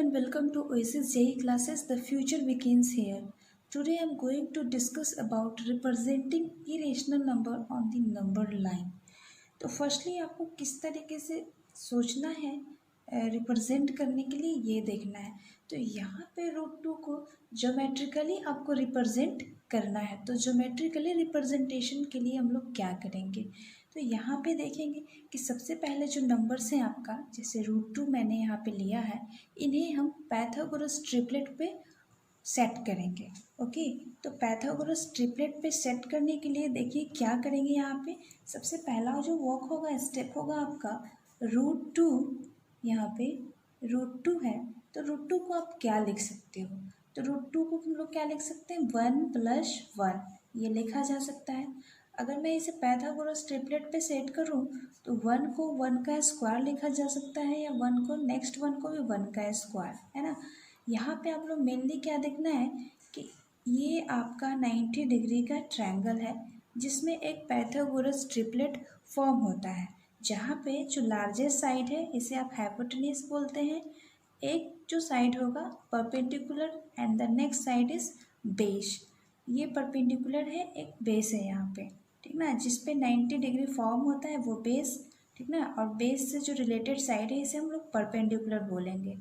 and welcome to Oasis JE classes. The future begins here. Today I am going to discuss about representing irrational number on the number line. तो firstly आपको किस तरीके से सोचना है represent करने के लिए ये देखना है। तो यहाँ पे √2 को ज्योमेट्रिकली आपको रिप्रेजेंट करना है। तो ज्योमेट्रिकली रिप्रेजेंटेशन के लिए हम लोग क्या करेंगे, तो यहाँ पे देखेंगे कि सबसे पहले जो नंबर्स हैं आपका, जैसे √2 मैंने यहाँ पे लिया है, इन्हें हम पाइथागोरस ट्रिपलेट पे सेट करेंगे। ओके, तो पाइथागोरस ट्रिपलेट पे सेट करने के लिए देखिए क्या करेंगे। यहाँ पे सबसे पहला जो वर्क होगा, स्टेप होगा आपका √2। यहाँ पे √2 है, तो √2 को आप क्या लिख सकते हो, तो √2 को हम लोग क्या लिख सकते हैं, 1 + 1 ये लिखा जा सकता है। अगर मैं इसे पाइथागोरस ट्रिपलेट पे सेट करूँ तो 1 को 1 का स्क्वायर लिखा जा सकता है, या 1 को नेक्स्ट 1 को भी 1 का स्क्वायर, है ना। यहाँ पे आप लोग मेनली क्या देखना है कि ये आपका 90 डिग्री का ट्रायंगल है, जिसमें एक पाइथागोरस ट्रिपलेट फॉर्म होता है, जहाँ पे जो लार्जेस्ट साइड है इसे आप हाइपोटेन्यूज बोलते हैं, एक जो साइड होगा perpendicular and the next side is base. ये परपेंडिकुलर है, एक बेस है यहाँ पे, ठीक ना, जिस पे 90 डिग्री फॉर्म होता है वो बेस, ठीक ना, और बेस से जो रिलेटेड साइड है इसे हम लोग परपेंडिकुलर बोलेंगे।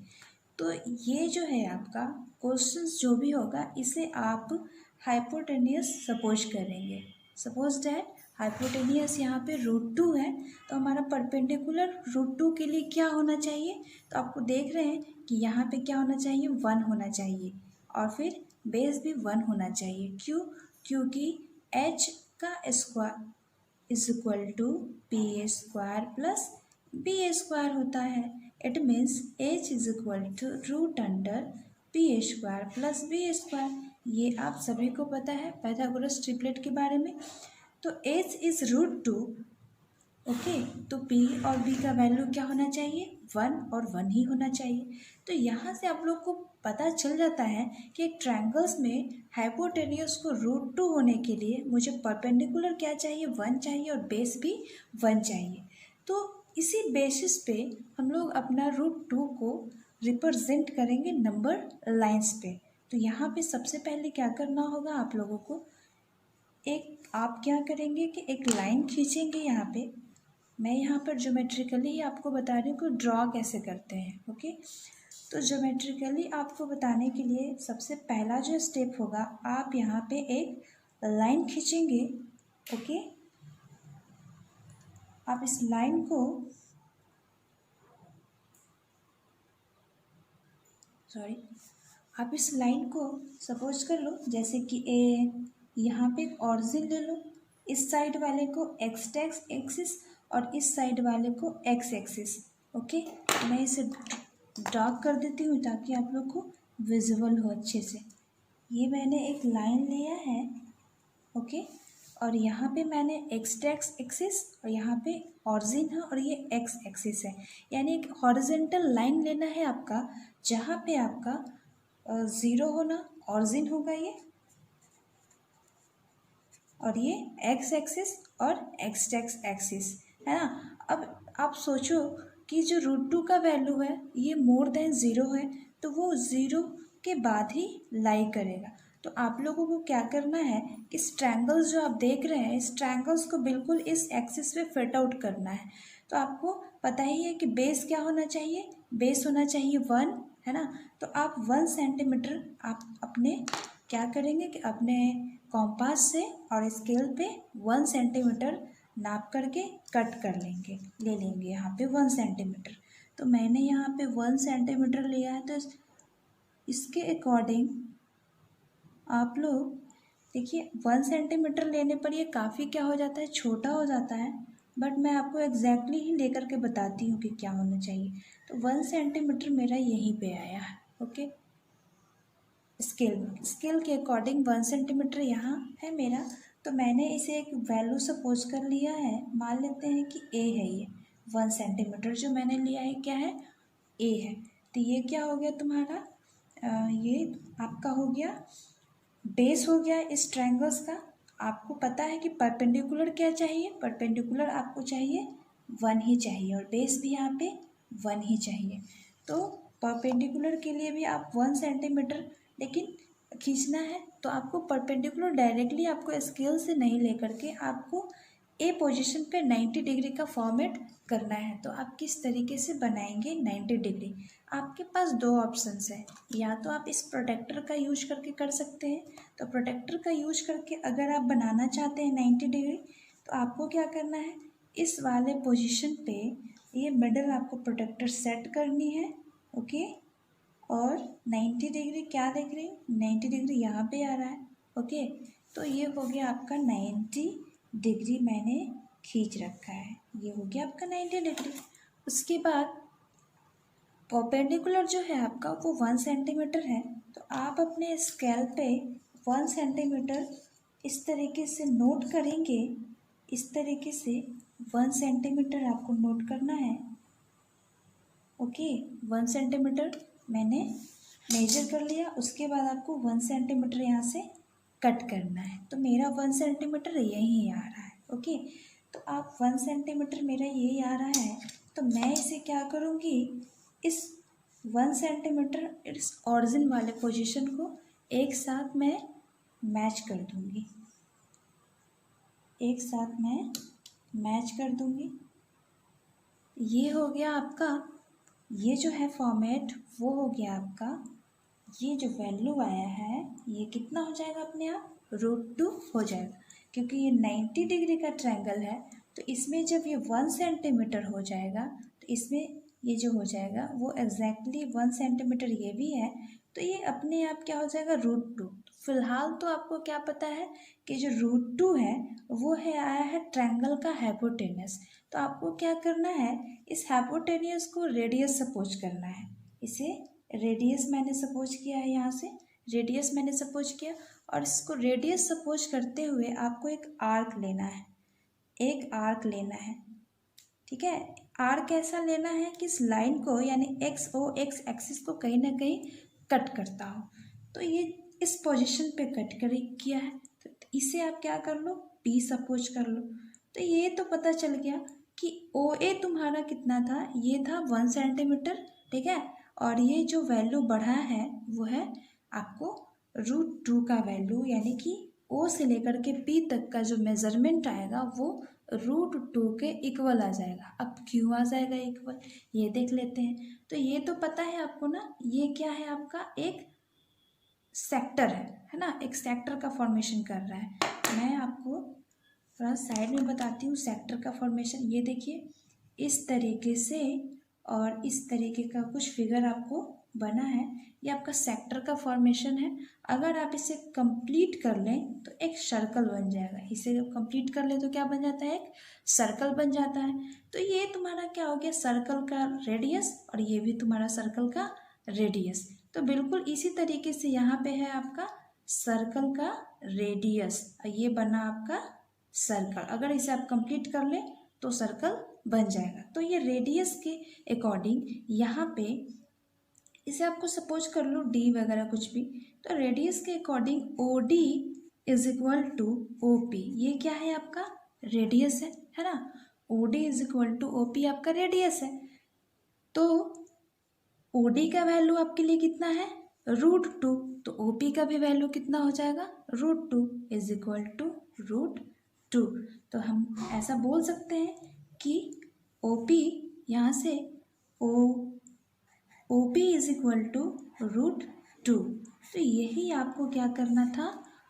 तो ये जो है आपका क्वेश्चंस जो भी होगा इसे आप हाइपोटेन्यूस सपोज करेंगे। सपोज दैट हाइपोटेन्यूस यहाँ पे √2 है, तो हमारा परपेंडिकुलर √2 के लिए क्या होना चाहिए, तो आपको देख रहे हैं कि यहाँ पे क्या होना चाहिए, 1 होना चाहिए, और फिर बेस भी 1 होना चाहिए। क्यों, क्योंकि h का square is equal to p² + b² होता है। It means h is equal to √p² + b²। ये आप सभी को पता है पाइथागोरस ट्रिपलेट के बारे में। तो h इज √2, ओके, तो p और b का वैल्यू क्या होना चाहिए, 1 और 1 ही होना चाहिए। तो यहाँ से आप लोग को पता चल जाता है कि एक ट्रायंगल्स में हाइपोटेन्यूस को √2 होने के लिए मुझे परपेंडिकुलर क्या चाहिए, 1 चाहिए, और बेस भी 1 चाहिए। तो इसी बेसिस पे हम लोग अपना √2 को रिप्रेजेंट करेंगे नंबर लाइंस पे। तो यहाँ पे सबसे पहले क्या करना होगा आप लोगों को, एक आप क्या करेंगे कि एक लाइन खींचेंगे। यहाँ पे मैं यहाँ पर ज्योमेट्रिकली ही आपको बता रही हूँ कि ड्रॉ कैसे करते हैं। ओके, तो ज्योमेट्रिकली आपको बताने के लिए सबसे पहला जो स्टेप होगा, आप यहाँ पे एक लाइन खींचेंगे। ओके, आप इस लाइन को आप इस लाइन को सपोज कर लो जैसे कि यहाँ पे एक ऑरिजिन ले लो, इस साइड वाले को x एक्सिस और इस साइड वाले को x एक्सिस। ओके, मैं इसे ड्रॉ कर देती हूँ ताकि आप लोग को विजुअल हो अच्छे से। ये मैंने एक लाइन लिया है, ओके, और यहाँ पे मैंने x एक्सिस और यहाँ पे ऑरिजिन है और ये x एक्सिस है, यानी एक हॉरिजेंटल लाइन लेना है आपका, जहाँ पे आपका 0 होना ऑरिजिन होगा ये, और ये x एक्सिस और x एक्सिस, है ना। अब आप सोचो कि जो √2 का वैल्यू है ये मोर देन 0 है, तो वो 0 के बाद ही लाई करेगा। तो आप लोगों को क्या करना है, इस ट्रायंगल्स जो आप देख रहे हैं, इस ट्रायंगल्स को बिल्कुल इस एक्सिस पे फिट आउट करना है। तो आपको पता ही है कि बेस क्या होना चाहिए, बेस होना चाहिए 1, है ना। तो आप 1 सेंटीमीटर आप अपने क्या करेंगे कि अपने कॉम्पास से और स्केल पे 1 सेंटीमीटर नाप करके कट कर लेंगे, ले लेंगे यहाँ पे 1 सेंटीमीटर। तो मैंने यहाँ पे 1 सेंटीमीटर लिया है, तो इसके अकॉर्डिंग आप लोग देखिए 1 सेंटीमीटर लेने पर ये काफ़ी क्या हो जाता है, छोटा हो जाता है, बट मैं आपको एग्जैक्टली ही लेकर के बताती हूँ कि क्या होना चाहिए। तो 1 सेंटीमीटर मेरा यहीं पे आया है। ओके, स्केल के अकॉर्डिंग 1 सेंटीमीटर यहाँ है मेरा। तो मैंने इसे एक वैल्यू सपोज कर लिया है, मान लेते हैं कि a है, ये 1 सेंटीमीटर जो मैंने लिया है क्या है, a है। तो ये क्या हो गया तुम्हारा, ये आपका हो गया बेस हो गया इस ट्रायंगल्स का। आपको पता है कि परपेंडिकुलर क्या चाहिए, परपेंडिकुलर आपको चाहिए 1 ही चाहिए, और बेस भी यहाँ पे 1 ही चाहिए। तो परपेंडिकुलर के लिए भी आप 1 सेंटीमीटर लेकिन खींचना है, तो आपको परपेंडिकुलर डायरेक्टली आपको स्केल से नहीं लेकर के आपको ए पोजीशन पे 90 डिग्री का फॉर्मेट करना है। तो आप किस तरीके से बनाएंगे 90 डिग्री? आपके पास दो ऑप्शंस है, या तो आप इस प्रोटेक्टर का यूज करके कर सकते हैं। तो प्रोटेक्टर का यूज करके अगर आप बनाना चाहते हैं 90 डिग्री, तो आपको क्या करना है, इस वाले पोजीशन पे ये मिडल आपको प्रोटेक्टर सेट करनी है। ओके, और 90 डिग्री क्या देख रही हूँ, 90 डिग्री यहाँ पे आ रहा है। ओके, तो ये हो गया आपका 90 डिग्री मैंने खींच रखा है, ये हो गया आपका 90 डिग्री। उसके बाद परपेंडिकुलर जो है आपका वो 1 सेंटीमीटर है, तो आप अपने स्केल पे 1 सेंटीमीटर इस तरीके से नोट करेंगे। इस तरीके से 1 सेंटीमीटर आपको नोट करना है। ओके, 1 सेंटीमीटर मैंने मेजर कर लिया। उसके बाद आपको 1 सेंटीमीटर यहाँ से कट करना है। तो मेरा 1 सेंटीमीटर यहीं आ रहा है। ओके, तो आप 1 सेंटीमीटर मेरा यही आ रहा है, तो मैं इसे क्या करूँगी, इस 1 सेंटीमीटर इस ऑरिजिन वाले पोजीशन को एक साथ मैं मैच कर दूँगी, एक साथ मैं मैच कर दूँगी। ये हो गया आपका, ये जो है फॉर्मेट वो हो गया आपका। ये जो वैल्यू आया है ये कितना हो जाएगा अपने आप, √2 हो जाएगा, क्योंकि ये 90 डिग्री का ट्रायंगल है। तो इसमें जब ये 1 सेंटीमीटर हो जाएगा, तो इसमें ये जो हो जाएगा वो एग्जैक्टली 1 सेंटीमीटर ये भी है, तो ये अपने आप क्या हो जाएगा, √2। फिलहाल तो आपको क्या पता है कि जो √2 है वो है आया है ट्रायंगल का हाइपोटेनस। तो आपको क्या करना है, इस हाइपोटेनियस को रेडियस सपोज करना है। इसे रेडियस मैंने सपोज किया है, यहाँ से रेडियस मैंने सपोज किया, और इसको रेडियस सपोज करते हुए आपको एक आर्क लेना है, एक आर्क लेना है। ठीक है, आर्क कैसा लेना है कि इस लाइन को यानी एक्स एक्सिस को कहीं ना कहीं कट करता हो। तो ये इस पोजीशन पे कट कर किया है, तो इसे आप क्या कर लो, पी सपोज कर लो। तो ये तो पता चल गया कि ओ ए तुम्हारा कितना था, ये था 1 सेंटीमीटर। ठीक है, और ये जो वैल्यू बढ़ा है वो है आपको √2 का वैल्यू, यानी कि ओ से लेकर के पी तक का जो मेजरमेंट आएगा वो √2 के इक्वल आ जाएगा। अब क्यों आ जाएगा इक्वल, ये देख लेते हैं। तो ये तो पता है आपको ना, ये क्या है आपका एक सेक्टर है ना, एक सेक्टर का फॉर्मेशन कर रहा है। मैं आपको थोड़ा साइड में बताती हूँ सेक्टर का फॉर्मेशन। ये देखिए इस तरीके से और इस तरीके का कुछ फिगर आपको बना है, ये आपका सेक्टर का फॉर्मेशन है। अगर आप इसे कंप्लीट कर लें तो एक सर्कल बन जाएगा। इसे कंप्लीट कर ले तो क्या बन जाता है, एक सर्कल बन जाता है। तो ये तुम्हारा क्या हो गया, सर्कल का रेडियस, और ये भी तुम्हारा सर्कल का रेडियस। तो बिल्कुल इसी तरीके से यहाँ पे है आपका सर्कल का रेडियस, ये बना आपका सर्कल। अगर इसे आप कंप्लीट कर लें तो सर्कल बन जाएगा। तो ये रेडियस के अकॉर्डिंग यहाँ पे इसे आपको सपोज कर लो डी वगैरह कुछ भी, तो रेडियस के according O D is equal to O P. ये क्या है आपका रेडियस है ना, O D is equal to O P आपका रेडियस है। तो ओ डी का वैल्यू आपके लिए कितना है, √2, तो ओ पी का भी वैल्यू कितना हो जाएगा, √2 इज इक्वल टू √2। तो हम ऐसा बोल सकते हैं कि ओ पी यहाँ से O P is equal to √2। तो यही आपको क्या करना था,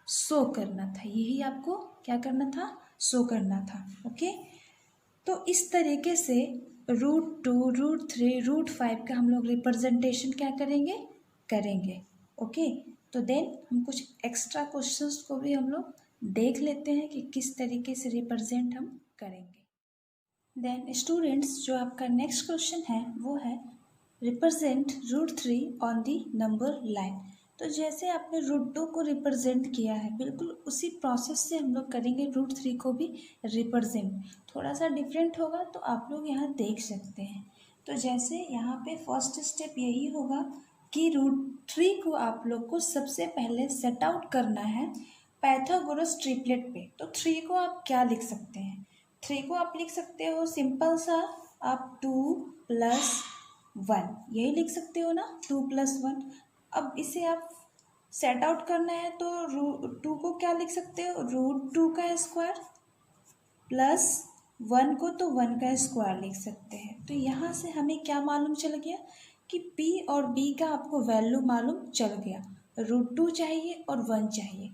शो करना था, यही आपको क्या करना था, शो करना था। ओके, तो इस तरीके से √2, √3, √5 का हम लोग रिप्रेजेंटेशन क्या करेंगे। ओके, तो देन हम कुछ एक्स्ट्रा क्वेश्चंस को भी हम लोग देख लेते हैं कि किस तरीके से रिप्रेजेंट हम करेंगे। देन स्टूडेंट्स, जो आपका नेक्स्ट क्वेश्चन है वो है represent √3 on the number line. तो जैसे आपने √2 को रिप्रेजेंट किया है, बिल्कुल उसी प्रोसेस से हम लोग करेंगे √3 को भी रिप्रेजेंट। थोड़ा सा डिफरेंट होगा, तो आप लोग यहाँ देख सकते हैं। तो जैसे यहाँ पे फर्स्ट स्टेप यही होगा कि √3 को आप लोग को सबसे पहले सेट आउट करना है पाइथागोरस ट्रिपलेट पे। तो 3 को आप क्या लिख सकते हैं, 3 को आप लिख सकते हो सिंपल सा, आप 2 + 1, यही लिख सकते हो ना, 2 + 1। अब इसे आप सेट आउट करना है तो टू को क्या लिख सकते हो, √2 का स्क्वायर प्लस 1 को तो 1 का स्क्वायर लिख सकते हैं। तो यहाँ से हमें क्या मालूम चल गया कि p और b का आपको वैल्यू मालूम चल गया, √2 चाहिए और 1 चाहिए।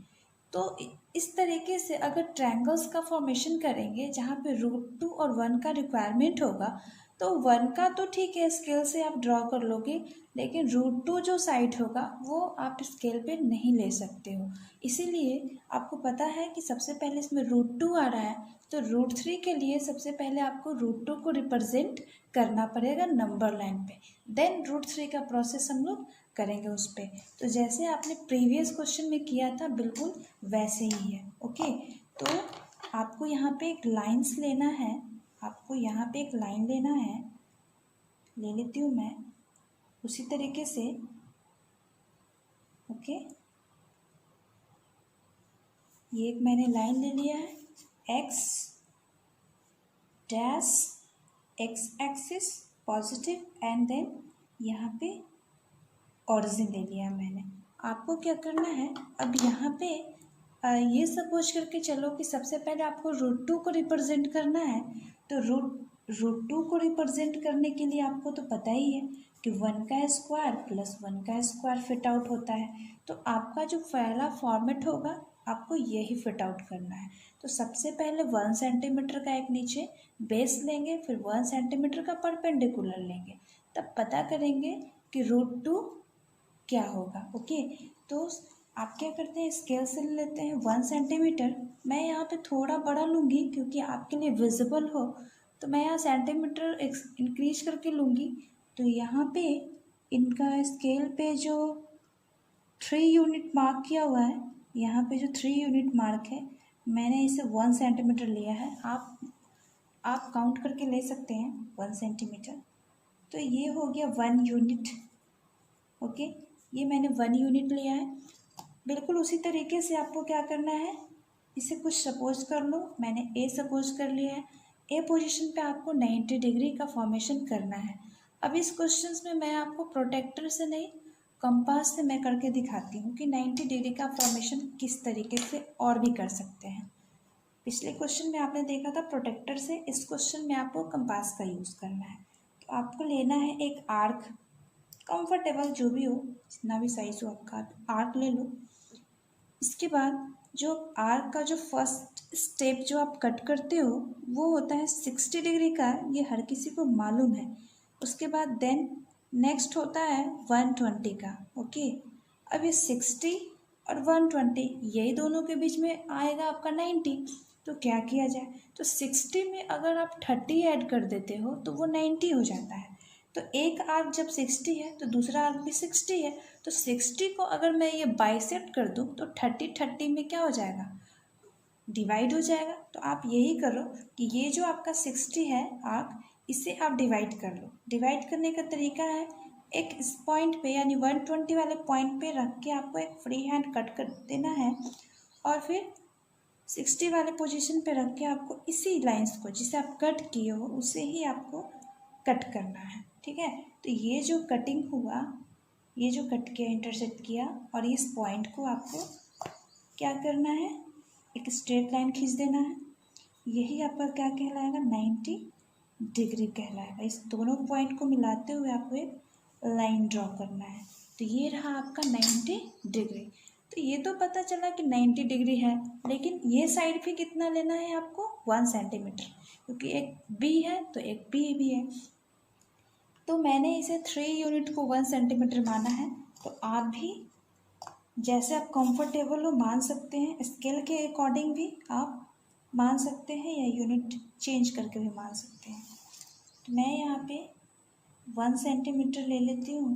तो इस तरीके से अगर ट्रायंगल्स का फॉर्मेशन करेंगे जहाँ पे √2 और 1 का रिक्वायरमेंट होगा, तो 1 का तो ठीक है स्केल से आप ड्रॉ कर लोगे, लेकिन √2 जो साइड होगा वो आप स्केल पे नहीं ले सकते हो। इसीलिए आपको पता है कि सबसे पहले इसमें √2 आ रहा है, तो √3 के लिए सबसे पहले आपको √2 को रिप्रेजेंट करना पड़ेगा नंबर लाइन पे, देन √3 का प्रोसेस हम लोग करेंगे उस पर। तो जैसे आपने प्रीवियस क्वेश्चन में किया था बिल्कुल वैसे ही है। ओके, तो आपको यहाँ पे एक लाइन्स लेना है, आपको यहाँ पे एक लाइन लेना है, ले लेती हूँ मैं उसी तरीके से। ओके, ये एक मैंने लाइन ले लिया है, x dash x axis positive and then यहाँ पे ऑरिजिन ले लिया मैंने। आपको क्या करना है, अब यहाँ पे ये सपोज करके चलो कि सबसे पहले आपको √2 को रिप्रेजेंट करना है। तो √2 को रिप्रेजेंट करने के लिए आपको तो पता ही है कि 1 का स्क्वायर प्लस 1 का स्क्वायर फिट आउट होता है। तो आपका जो पहला फॉर्मेट होगा आपको यही फिट आउट करना है। तो सबसे पहले 1 सेंटीमीटर का एक नीचे बेस लेंगे, फिर 1 सेंटीमीटर का परपेंडिकुलर लेंगे, तब पता करेंगे कि √2 क्या होगा। ओके, तो आप क्या करते हैं, स्केल से ले लेते हैं 1 सेंटीमीटर। मैं यहाँ पे थोड़ा बड़ा लूँगी क्योंकि आपके लिए विजिबल हो, तो मैं यहाँ सेंटीमीटर इंक्रीज करके लूँगी। तो यहाँ पे इनका स्केल पे जो 3 यूनिट मार्क किया हुआ है, यहाँ पे जो 3 यूनिट मार्क है, मैंने इसे 1 सेंटीमीटर लिया है। आप काउंट करके ले सकते हैं 1 सेंटीमीटर। तो ये हो गया 1 यूनिट। ओके, ये मैंने 1 यूनिट लिया है। बिल्कुल उसी तरीके से आपको क्या करना है, इसे कुछ सपोज कर लो, मैंने ए सपोज कर लिया है। ए पोजीशन पे आपको 90 डिग्री का फॉर्मेशन करना है। अब इस क्वेश्चंस में मैं आपको प्रोटेक्टर से नहीं, कंपास से मैं करके दिखाती हूँ कि 90 डिग्री का फॉर्मेशन किस तरीके से और भी कर सकते हैं। पिछले क्वेश्चन में आपने देखा था प्रोटेक्टर से, इस क्वेश्चन में आपको कंपास का यूज़ करना है। तो आपको लेना है एक आर्क, कंफर्टेबल जो भी हो, जितना भी साइज हो आपका, आर्क ले लो। इसके बाद जो आर्क का जो फर्स्ट स्टेप जो आप कट करते हो वो होता है 60 डिग्री का, ये हर किसी को मालूम है। उसके बाद देन नेक्स्ट होता है 120 का। ओके, अब ये 60 और 120 यही दोनों के बीच में आएगा आपका 90। तो क्या किया जाए, तो 60 में अगर आप 30 ऐड कर देते हो तो वो 90 हो जाता है। तो एक आर्क जब 60 है तो दूसरा आर्क भी 60 है, तो 60 को अगर मैं ये बाइसेक्ट कर दूँ तो 30 में क्या हो जाएगा, डिवाइड हो जाएगा। तो आप यही करो कि ये जो आपका 60 है आर्क, इसे आप डिवाइड कर लो। डिवाइड करने का तरीका है, एक इस पॉइंट पे यानी 120 वाले पॉइंट पे रख के आपको एक फ्री हैंड कट कर देना है, और फिर 60 वाले पोजीशन पे रख के आपको इसी लाइंस को जिसे आप कट किए हो उसे ही आपको कट करना है। ठीक है, तो ये जो कटिंग हुआ, ये जो कट किया, इंटरसेक्ट किया, और इस पॉइंट को आपको क्या करना है, एक स्ट्रेट लाइन खींच देना है। यही आपका क्या कहलाएगा, 90 डिग्री कहलाएगा। इस दोनों पॉइंट को मिलाते हुए आपको एक लाइन ड्रॉ करना है। तो ये रहा आपका 90 डिग्री। तो ये तो पता चला कि 90 डिग्री है, लेकिन ये साइड भी कितना लेना है आपको, 1 सेंटीमीटर, क्योंकि एक बी है तो एक बी भी है। तो मैंने इसे 3 यूनिट को 1 सेंटीमीटर माना है। तो आप भी जैसे आप कंफर्टेबल हो मान सकते हैं, स्केल के अकॉर्डिंग भी आप मान सकते हैं या यूनिट चेंज करके भी मान सकते हैं। तो मैं यहाँ पे 1 सेंटीमीटर ले लेती हूँ।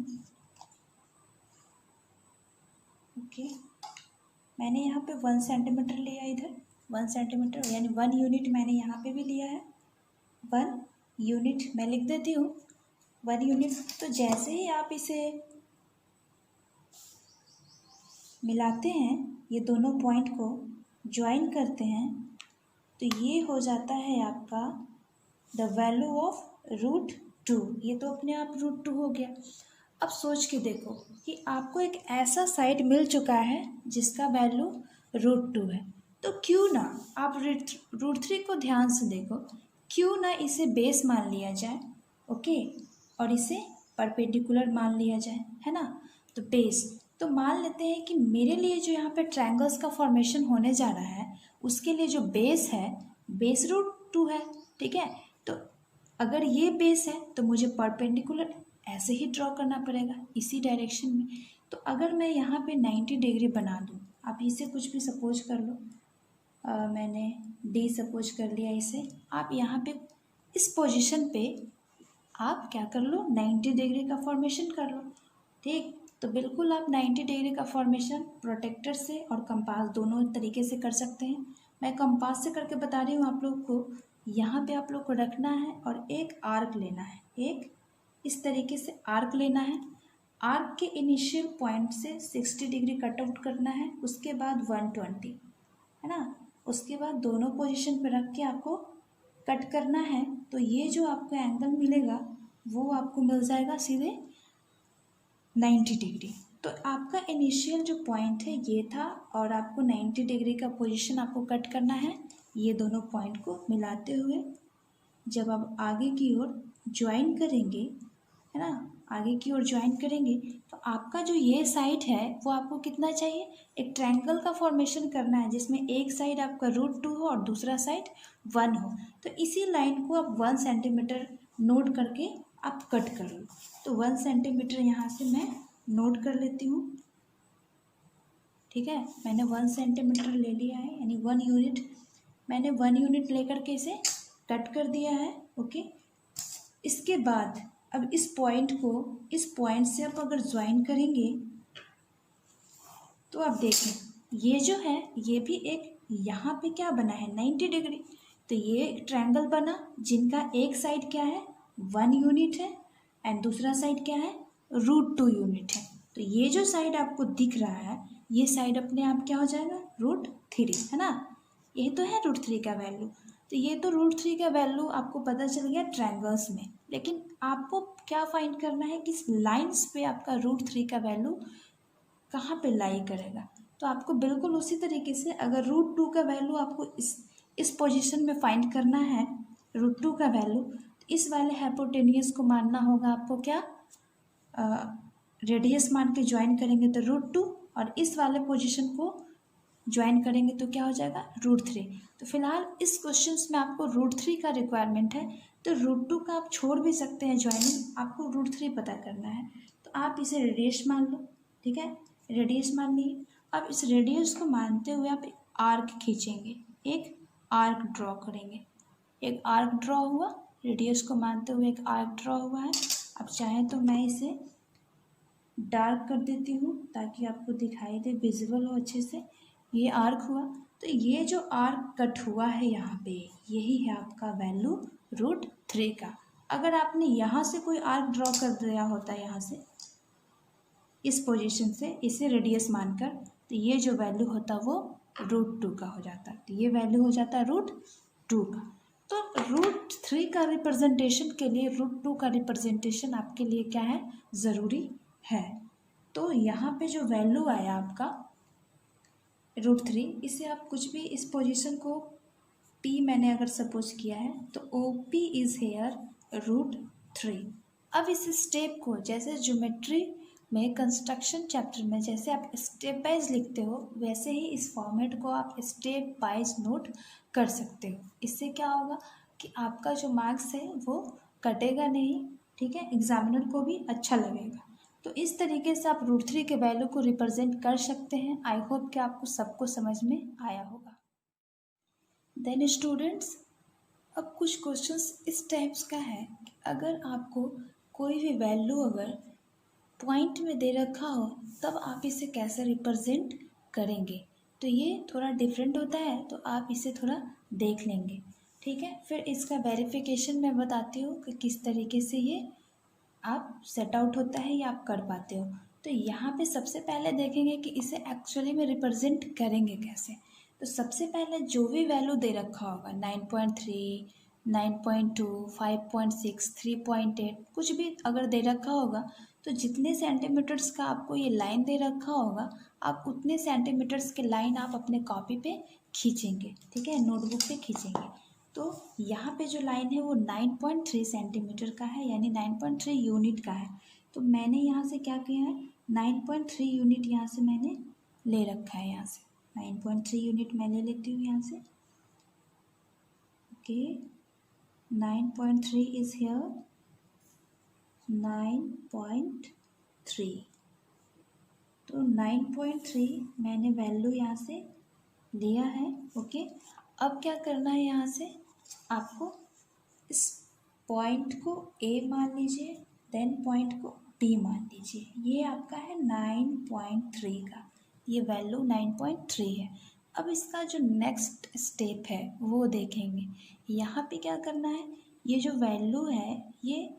ओके, मैंने यहाँ पे 1 सेंटीमीटर लिया, इधर 1 सेंटीमीटर यानी 1 यूनिट मैंने यहाँ पे भी लिया है। 1 यूनिट मैं लिख देती हूँ, 1 यूनिट। तो जैसे ही आप इसे मिलाते हैं, ये दोनों पॉइंट को ज्वाइन करते हैं, तो ये हो जाता है आपका द वैल्यू ऑफ √3। 2, ये तो अपने आप √2 हो गया। अब सोच के देखो कि आपको एक ऐसा साइड मिल चुका है जिसका वैल्यू √2 है, तो क्यों ना आप √3 को ध्यान से देखो, क्यों ना इसे बेस मान लिया जाए, ओके, और इसे परपेंडिकुलर मान लिया जाए, है ना। तो बेस तो मान लेते हैं कि मेरे लिए जो यहाँ पे ट्रायंगल्स का फॉर्मेशन होने जा रहा है उसके लिए जो बेस है, बेस √2 है, ठीक है। तो अगर ये बेस है तो मुझे परपेंडिकुलर ऐसे ही ड्रॉ करना पड़ेगा इसी डायरेक्शन में। तो अगर मैं यहाँ पे 90 डिग्री बना दूँ, आप इसे कुछ भी सपोज कर लो, मैंने डी सपोज कर लिया इसे, आप यहाँ पे इस पोजीशन पे आप क्या कर लो, 90 डिग्री का फॉर्मेशन कर लो, ठीक। तो बिल्कुल आप 90 डिग्री का फॉर्मेशन प्रोटेक्टर से और कंपास दोनों तरीके से कर सकते हैं। मैं कंपास से करके बता रही हूँ आप लोग को। यहाँ पे आप लोग को रखना है और एक आर्क लेना है, एक इस तरीके से आर्क लेना है। आर्क के इनिशियल पॉइंट से 60 डिग्री कट आउट करना है, उसके बाद 120, है ना। उसके बाद दोनों पोजीशन पे रख के आपको कट करना है, तो ये जो आपको एंगल मिलेगा वो आपको मिल जाएगा सीधे 90 डिग्री। तो आपका इनिशियल जो पॉइंट है ये था और आपको 90 डिग्री का पोजीशन आपको कट करना है। ये दोनों पॉइंट को मिलाते हुए जब आप आगे की ओर ज्वाइन करेंगे, है ना, आगे की ओर ज्वाइन करेंगे, तो आपका जो ये साइड है वो आपको कितना चाहिए, एक ट्रायंगल का फॉर्मेशन करना है जिसमें एक साइड आपका √2 हो और दूसरा साइड 1 हो। तो इसी लाइन को आप 1 सेंटीमीटर नोट करके आप कट कर लो। तो 1 सेंटीमीटर यहाँ से मैं नोट कर लेती हूँ, ठीक है। मैंने 1 सेंटीमीटर ले लिया है, यानी 1 यूनिट, मैंने 1 यूनिट लेकर के इसे कट कर दिया है, ओके। इसके बाद अब इस पॉइंट को इस पॉइंट से आप अगर ज्वाइन करेंगे तो आप देखें ये जो है ये भी एक यहाँ पे क्या बना है 90 डिग्री। तो ये एक ट्रायंगल बना जिनका एक साइड क्या है 1 यूनिट है एंड दूसरा साइड क्या है √2 यूनिट है। तो ये जो साइड आपको दिख रहा है ये साइड अपने आप क्या हो जाएगा √3, है ना। ये तो है √3 का वैल्यू। तो ये तो √3 का वैल्यू आपको पता चल गया ट्रायंगल्स में, लेकिन आपको क्या फाइंड करना है कि लाइंस पे आपका √3 का वैल्यू कहाँ पे लाई करेगा। तो आपको बिल्कुल उसी तरीके से अगर √2 का वैल्यू आपको इस पोजीशन में फाइंड करना है, √2 का वैल्यू, तो इस वाले हाइपोटेनियस को मानना होगा आपको क्या, रेडियस मान के ज्वाइन करेंगे तो √2 और इस वाले पोजीशन को ज्वाइन करेंगे तो क्या हो जाएगा √3। तो फिलहाल इस क्वेश्चन में आपको √3 का रिक्वायरमेंट है, तो √2 का आप छोड़ भी सकते हैं ज्वाइनिंग, आपको √3 पता करना है। तो आप इसे रेडियस मान लो, ठीक है, रेडियस मान लीजिए। अब इस रेडियस को मानते हुए आप एक आर्क खींचेंगे, एक आर्क ड्रॉ करेंगे, एक आर्क ड्रॉ हुआ, रेडियस को मानते हुए एक आर्क ड्रॉ हुआ है। अब चाहें तो मैं इसे डार्क कर देती हूँ ताकि आपको दिखाई दे, विजिबल हो अच्छे से। ये आर्क हुआ, तो ये जो आर्क कट हुआ है यहाँ पे यही है आपका वैल्यू √3 का। अगर आपने यहाँ से कोई आर्क ड्रॉ कर दिया होता है यहाँ से इस पोजीशन से इसे रेडियस मानकर, तो ये जो वैल्यू होता वो √2 का हो जाता। तो ये वैल्यू हो जाता √2 का। तो √3 का रिप्रेजेंटेशन के लिए √2 का रिप्रेजेंटेशन आपके लिए क्या है ज़रूरी है। तो यहाँ पे जो वैल्यू आया आपका √3, इसे आप कुछ भी इस पोजीशन को P मैंने अगर सपोज किया है तो OP इज़ हेयर √3। अब इस स्टेप को जैसे ज्योमेट्री में कंस्ट्रक्शन चैप्टर में जैसे आप स्टेप वाइज लिखते हो वैसे ही इस फॉर्मेट को आप स्टेप वाइज नोट कर सकते हो। इससे क्या होगा कि आपका जो मार्क्स है वो कटेगा नहीं, ठीक है, एग्जामिनर को भी अच्छा लगेगा। तो इस तरीके से आप √3 के वैल्यू को रिप्रेजेंट कर सकते हैं। आई होप कि आपको सबको समझ में आया होगा। देन स्टूडेंट्स, अब कुछ क्वेश्चंस इस टाइप्स का है कि अगर आपको कोई भी वैल्यू अगर पॉइंट में दे रखा हो तब आप इसे कैसे रिप्रेजेंट करेंगे। तो ये थोड़ा डिफरेंट होता है, तो आप इसे थोड़ा देख लेंगे, ठीक है। फिर इसका वेरिफिकेशन मैं बताती हूँ कि किस तरीके से ये आप सेट आउट होता है या आप कर पाते हो। तो यहाँ पे सबसे पहले देखेंगे कि इसे एक्चुअली में रिप्रेजेंट करेंगे कैसे। तो सबसे पहले जो भी वैल्यू दे रखा होगा 9.3, 9.2, 5.6, 3.8 कुछ भी अगर दे रखा होगा तो जितने सेंटीमीटर्स का आपको ये लाइन दे रखा होगा आप उतने सेंटीमीटर्स के लाइन आप अपने कॉपी पे खींचेंगे, ठीक है, नोटबुक पे खींचेंगे। तो यहाँ पे जो लाइन है वो 9.3 सेंटीमीटर का है, यानी 9.3 यूनिट का है। तो मैंने यहाँ से क्या किया है, 9.3 यूनिट यहाँ से मैंने ले रखा है। यहाँ से 9.3 यूनिट मैं ले लेती हूँ यहाँ से। Okay, 9.3 is here, 9.3। तो 9.3 मैंने वैल्यू यहाँ से लिया है। ओके, अब क्या करना है, यहाँ से आपको इस पॉइंट को A मान लीजिए, देन पॉइंट को B मान लीजिए। ये आपका है 9.3 का, ये वैल्यू 9.3 है। अब इसका जो नेक्स्ट स्टेप है वो देखेंगे। यहाँ पे क्या करना है, ये जो वैल्यू है ये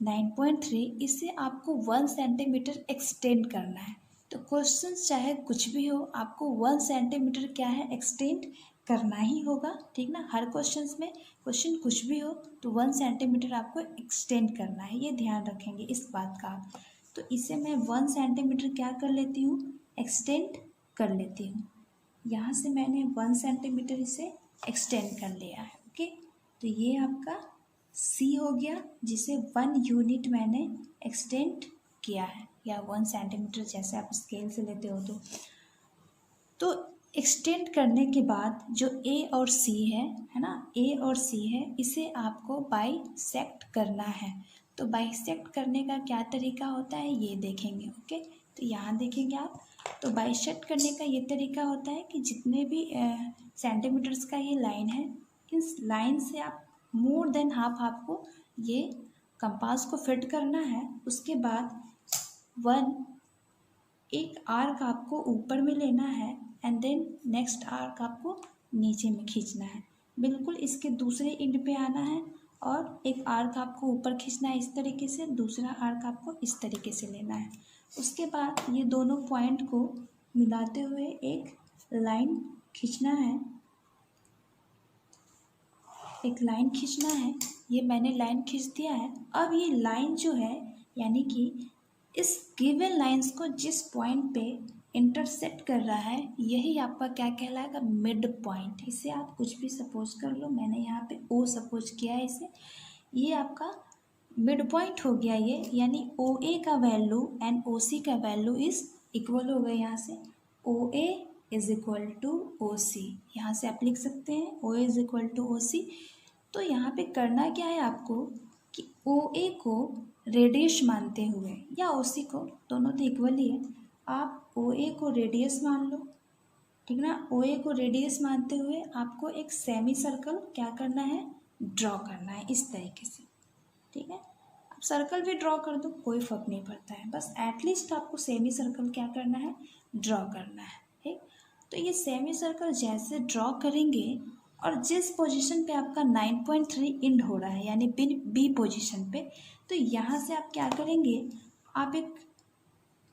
9.3, इसे आपको 1 सेंटीमीटर एक्सटेंड करना है। तो क्वेश्चन चाहे कुछ भी हो, आपको 1 सेंटीमीटर क्या है, एक्सटेंड करना ही होगा, ठीक ना। हर क्वेश्चंस में क्वेश्चन कुछ भी हो तो 1 सेंटीमीटर आपको एक्सटेंड करना है, ये ध्यान रखेंगे इस बात का। तो इसे मैं 1 सेंटीमीटर क्या कर लेती हूँ, एक्सटेंड कर लेती हूँ। यहाँ से मैंने 1 सेंटीमीटर इसे एक्सटेंड कर लिया है। ओके, तो ये आपका C हो गया, जिसे 1 यूनिट मैंने एक्सटेंड किया है, या 1 सेंटीमीटर जैसे आप स्केल से लेते हो। तो एक्सटेंड करने के बाद जो A और C है ना, A और C है, इसे आपको बाइसेक्ट करना है। तो बाइसेक्ट करने का क्या तरीका होता है ये देखेंगे। ओके, तो यहाँ देखेंगे आप, तो बाइसेक्ट करने का ये तरीका होता है कि जितने भी सेंटीमीटर्स का ये लाइन है, इस लाइन से आप मोर देन हाफ आपको ये कंपास को फिट करना है। उसके बाद एक आर्क आपको ऊपर में लेना है एंड देन नेक्स्ट आर्क आपको नीचे में खींचना है। बिल्कुल इसके दूसरे एंड पे आना है और एक आर्क आपको ऊपर खींचना है इस तरीके से, दूसरा आर्क आपको इस तरीके से लेना है। उसके बाद ये दोनों पॉइंट को मिलाते हुए एक लाइन खींचना है, एक लाइन खींचना है। ये मैंने लाइन खींच दिया है। अब ये लाइन जो है, यानी कि इस गिवन लाइंस को जिस पॉइंट पे इंटरसेक्ट कर रहा है, यही आपका क्या कहलाएगा, मिड पॉइंट। इसे आप कुछ भी सपोज कर लो, मैंने यहाँ पे O सपोज किया है इसे। ये आपका मिड पॉइंट हो गया ये, यानी OA का वैल्यू एंड OC का वैल्यू इज इक्वल हो गया। यहाँ से OA is equal to OC, यहाँ से आप लिख सकते हैं OA is equal to OC। तो यहाँ पे करना क्या है आपको कि OA को रेडियस मानते हुए, या OC को, दोनों तो इक्वल ही है, आप OA को रेडियस मान लो, ठीक ना। OA को रेडियस मानते हुए आपको एक सेमी सर्कल क्या करना है, ड्रॉ करना है इस तरीके से, ठीक है। आप सर्कल भी ड्रॉ कर दो, कोई फ़र्क नहीं पड़ता है, बस एटलीस्ट आपको सेमी सर्कल क्या करना है, ड्रॉ करना है, ठीक। तो ये सेमी सर्कल जैसे ड्रॉ करेंगे और जिस पोजीशन पे आपका 9.3 इंड हो रहा है, यानी बी पोजीशन पे, तो यहाँ से आप क्या करेंगे, आप एक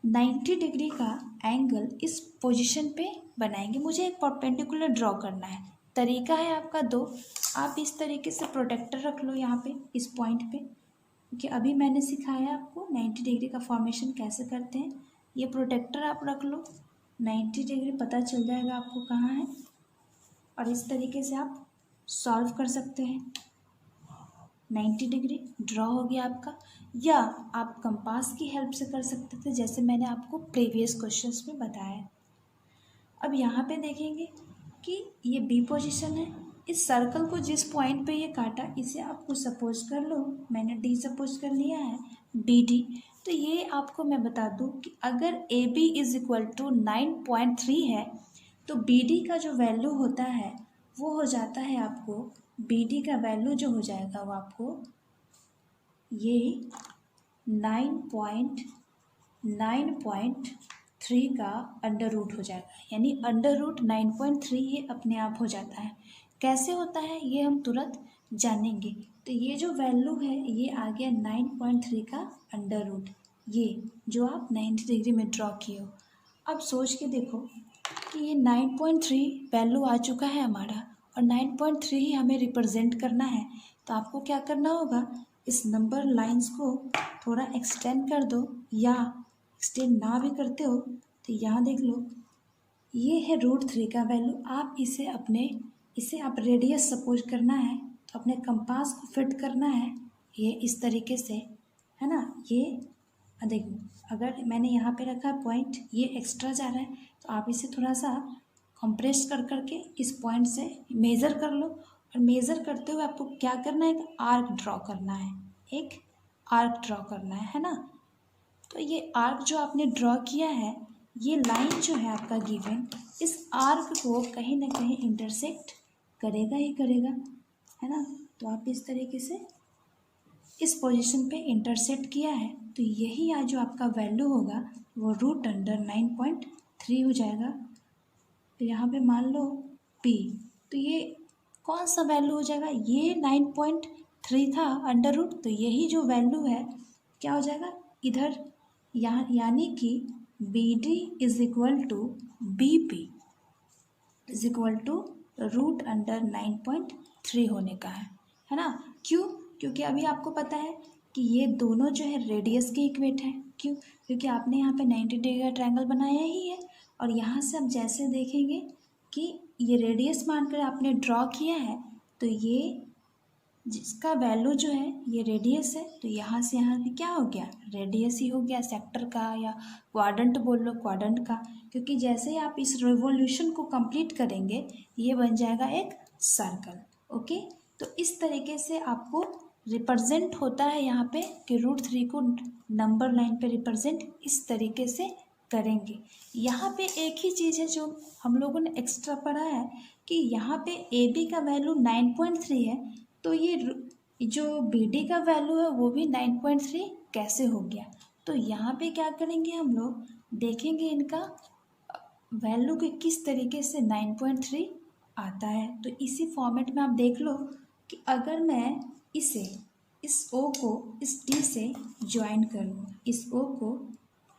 90 डिग्री का एंगल इस पोजीशन पे बनाएंगे। मुझे एक परपेंडिकुलर ड्रॉ करना है, तरीका है आपका दो। आप इस तरीके से प्रोटेक्टर रख लो यहाँ पे इस पॉइंट पे, क्योंकि अभी मैंने सिखाया आपको 90 डिग्री का फॉर्मेशन कैसे करते हैं। ये प्रोटेक्टर आप रख लो, 90 डिग्री पता चल जाएगा आपको कहाँ है, और इस तरीके से आप सॉल्व कर सकते हैं। 90 डिग्री ड्रॉ हो गया आपका, या आप कंपास की हेल्प से कर सकते थे, जैसे मैंने आपको प्रीवियस क्वेश्चंस में बताया। अब यहाँ पे देखेंगे कि ये बी पोजीशन है। इस सर्कल को जिस पॉइंट पे ये काटा, इसे आपको सपोज कर लो, मैंने डी सपोज कर लिया है, BD। तो ये आपको मैं बता दूँ कि अगर AB इज इक्वल टू 9.3 है, तो BD का जो वैल्यू होता है वो हो जाता है आपको, BD का वैल्यू जो हो जाएगा वो आपको ये 9.3 का अंडर रूट हो जाएगा, यानी अंडर रूट 9.3 ये अपने आप हो जाता है। कैसे होता है ये हम तुरंत जानेंगे। तो ये जो वैल्यू है ये आ गया 9.3 का अंडर रूट, ये जो आप 90 डिग्री में ड्रॉ किए हो। अब सोच के देखो कि ये 9.3 वैल्यू आ चुका है हमारा, और 9.3 ही हमें रिप्रेजेंट करना है। तो आपको क्या करना होगा, इस नंबर लाइंस को थोड़ा एक्सटेंड कर दो, या एक्सटेंड ना भी करते हो तो यहाँ देख लो, ये है √3 का वैल्यू। आप इसे आप रेडियस सपोज करना है तो अपने कंपास को फिट करना है ये इस तरीके से, है ना। ये देखो, अगर मैंने यहाँ पे रखा पॉइंट, ये एक्स्ट्रा जा रहा है तो आप इसे थोड़ा सा कंप्रेस कर करके इस पॉइंट से मेज़र कर लो। और मेज़र करते हुए आपको क्या करना है, एक आर्क ड्रॉ करना है, एक आर्क ड्रॉ करना है ना। तो ये आर्क जो आपने ड्रॉ किया है, ये लाइन जो है आपका गिवन, इस आर्क को कहीं ना कहीं इंटरसेक्ट करेगा ही करेगा, है ना। तो आप इस तरीके से इस पोजीशन पे इंटरसेक्ट किया है, तो यही आज जो आपका वैल्यू होगा वो √9.3 हो जाएगा। तो यहाँ पे मान लो p, तो ये कौन सा वैल्यू हो जाएगा, ये 9.3 था √, तो यही जो वैल्यू है क्या हो जाएगा इधर, यहाँ, यानी कि BD is equal to BP is equal to √9.3 होने का है ना। क्यों, क्योंकि अभी आपको पता है कि ये दोनों जो है रेडियस के इक्वेट हैं। क्यों, क्योंकि आपने यहाँ पे 90 डिग्री का ट्रायंगल बनाया ही है, और यहाँ से आप जैसे देखेंगे कि ये रेडियस मानकर आपने ड्रॉ किया है, तो ये जिसका वैल्यू जो है ये रेडियस है, तो यहाँ से यहाँ पे क्या हो गया, रेडियस ही हो गया, सेक्टर का या क्वाड्रेंट बोल लो, क्वाड्रेंट का। क्योंकि जैसे ही आप इस रिवॉल्यूशन को कंप्लीट करेंगे ये बन जाएगा एक सर्कल। ओके, तो इस तरीके से आपको रिप्रेजेंट होता है यहाँ पे कि √3 को नंबर लाइन पे रिप्रेजेंट इस तरीके से करेंगे। यहाँ पे एक ही चीज़ है जो हम लोगों ने एक्स्ट्रा पढ़ा है कि यहाँ पे AB का वैल्यू 9.3 है, तो ये जो BD का वैल्यू है वो भी 9.3 कैसे हो गया। तो यहाँ पे क्या करेंगे, हम लोग देखेंगे इनका वैल्यू के किस तरीके से 9.3 आता है। तो इसी फॉर्मेट में आप देख लो कि अगर मैं इस O को इस D से ज्वाइन कर लूँ, इस O को